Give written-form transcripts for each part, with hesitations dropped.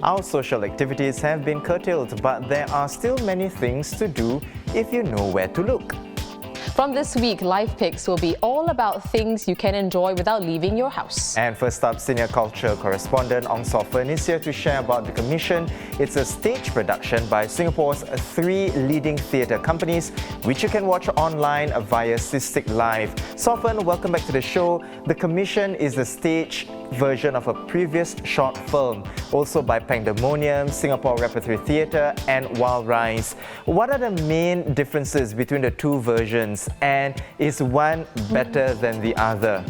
Our social activities have been curtailed, but there are still many things to do if you know where to look. From this week, Life Picks will be all about things you can enjoy without leaving your house. And first up, senior culture correspondent Ong Sofen is here to share about The Commission. It's a stage production by Singapore's 3 leading theatre companies, which you can watch online via Cystic Live. Sofen, welcome back to the show. The Commission is the stage version of a previous short film, also by Pandemonium, Singapore Repertory Theatre and Wild Rise. What are the main differences between the two versions, and is one better than the other?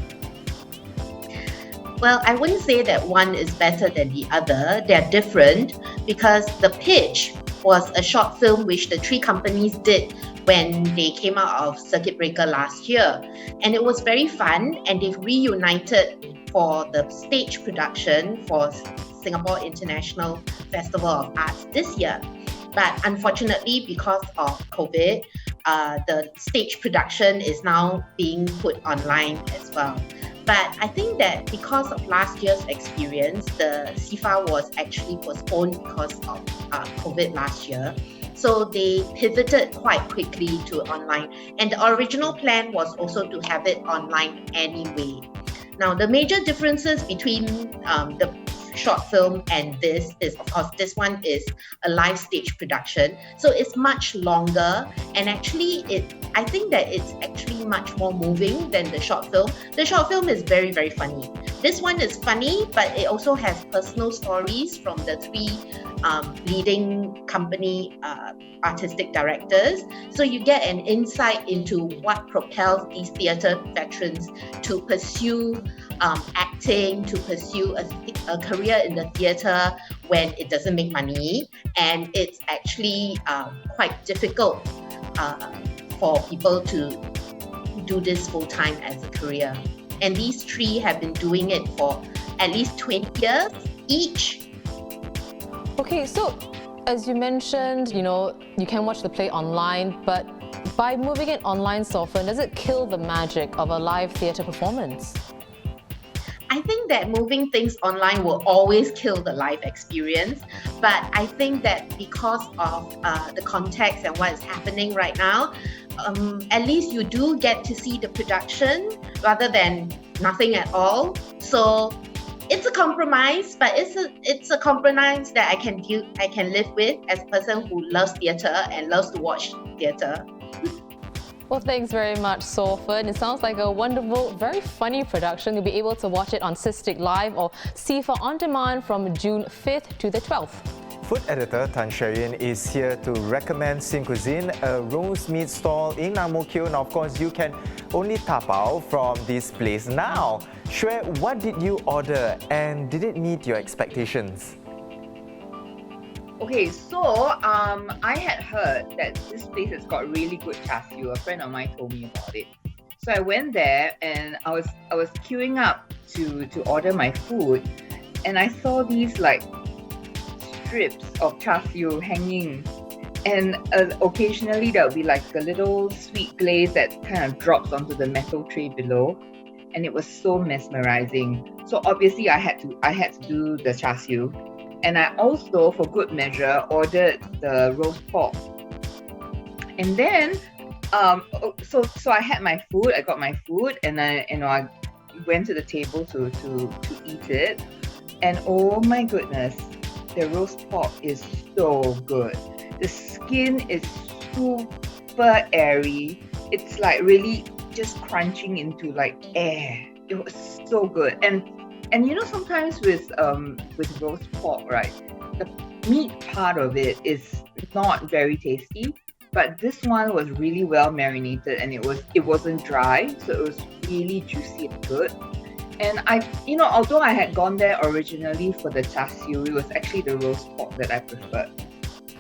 Well, I wouldn't say that one is better than the other. They're different because the pitch was a short film which the 3 companies did when they came out of Circuit Breaker last year. And it was very fun, and they've reunited for the stage production for Singapore International Festival of Arts this year. But unfortunately, because of COVID, the stage production is now being put online as well. But I think that because of last year's experience, the SIFA was actually postponed because of COVID last year. So they pivoted quite quickly to online. And the original plan was also to have it online anyway. Now, the major differences between the short film and this is, of course, this one is a live stage production. So it's much longer, and actually I think that it's actually much more moving than the short film. The short film is very, very funny. This one is funny, but it also has personal stories from the 3 leading company artistic directors. So you get an insight into what propels these theatre veterans to pursue acting, to pursue a career in the theatre when it doesn't make money. And it's actually quite difficult for people to do this full-time as a career. And these 3 have been doing it for at least 20 years each. Okay, so as you mentioned, you can watch the play online, but by moving it online, Sofen, does it kill the magic of a live theatre performance? I think that moving things online will always kill the live experience, but I think that because of the context and what is happening right now, at least you do get to see the production rather than nothing at all. So it's a compromise, but it's a compromise that I can live with as a person who loves theatre and loves to watch theatre. Well, thanks very much, Sofen. It sounds like a wonderful, very funny production. You'll be able to watch it on Cystic Live or SIFA On Demand from June 5th to the 12th. Food editor Tan Sheryin is here to recommend Sin Cuisine, a roast meat stall in Ang Mo Kio. Now, of course, you can only tapao from this place now. Shui, what did you order, and did it meet your expectations? Okay, so I had heard that this place has got really good char siu. A friend of mine told me about it. So I went there and I was queuing up to order my food, and I saw these like strips of char siu hanging, and occasionally there'll be like a little sweet glaze that kind of drops onto the metal tray below, and it was so mesmerizing. So obviously I had to do the char siu. And I also, for good measure, ordered the roast pork. And then, so I had my food. I got my food, and I went to the table to eat it. And oh my goodness, the roast pork is so good. The skin is super airy. It's like really just crunching into like air. It was so good. And sometimes with roast pork, right, the meat part of it is not very tasty, but this one was really well marinated, and it wasn't dry, so it was really juicy and good. And although I had gone there originally for the char siu, it was actually the roast pork that I preferred.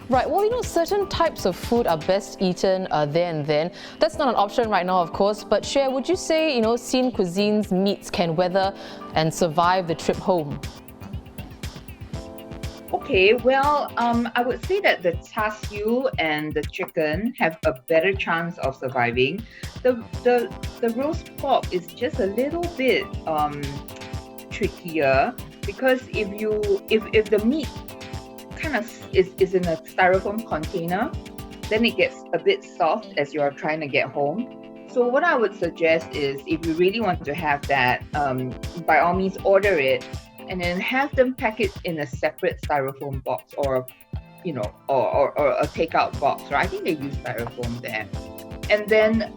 Right, well, certain types of food are best eaten there and then. That's not an option right now, of course, but Cher, would you say, Sin Cuisine's meats can weather and survive the trip home? Okay, well, I would say that the char siu and the chicken have a better chance of surviving. The roast pork is just a little bit trickier, because if the meat kind of is in a styrofoam container. Then it gets a bit soft as you're trying to get home. So what I would suggest is, if you really want to have that, by all means order it, and then have them pack it in a separate styrofoam box, or or a takeout box. Right? I think they use styrofoam there, and then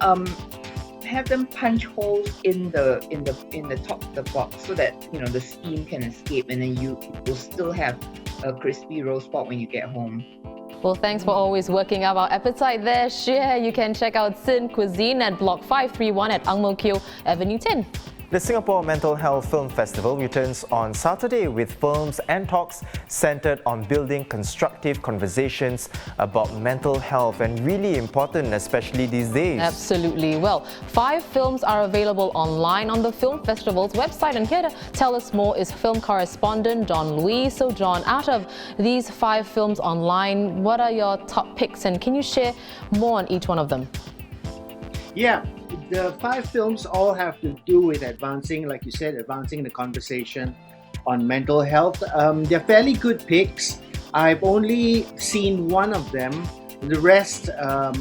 have them punch holes in the top of the box so that the steam can escape, and then you will still have a crispy roast pork when you get home. Well, thanks for always working up our appetite there, Xie. You can check out Sin Cuisine at Block 531 at Ang Mo Kio Avenue 10. The Singapore Mental Health Film Festival returns on Saturday with films and talks centered on building constructive conversations about mental health, and really important, especially these days. Absolutely. Well, 5 films are available online on the film festival's website, and here to tell us more is film correspondent John Lui. So John, out of these 5 films online, what are your top picks, and can you share more on each one of them? Yeah, the 5 films all have to do with advancing, like you said, advancing the conversation on mental health. They're fairly good picks. I've only seen one of them. The rest are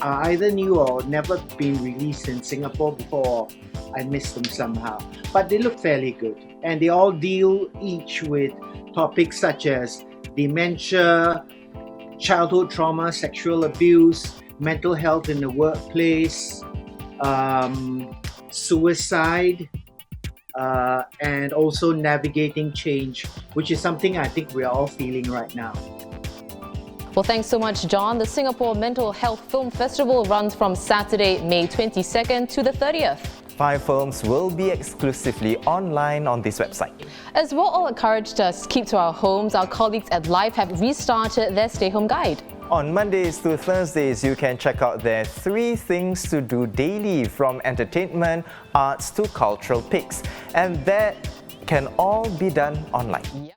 either new or never been released in Singapore before. I missed them somehow. But they look fairly good. And they all deal each with topics such as dementia, childhood trauma, sexual abuse, mental health in the workplace, suicide, and also navigating change, which is something I think we're all feeling right now. Well, thanks so much, John. The Singapore Mental Health Film Festival runs from Saturday, May 22nd to the 30th. 5 films will be exclusively online on this website. As we're all encouraged to keep to our homes, our colleagues at Life have restarted their stay-home guide. On Mondays to Thursdays, you can check out their 3 things to do daily, from entertainment, arts to cultural picks. And that can all be done online.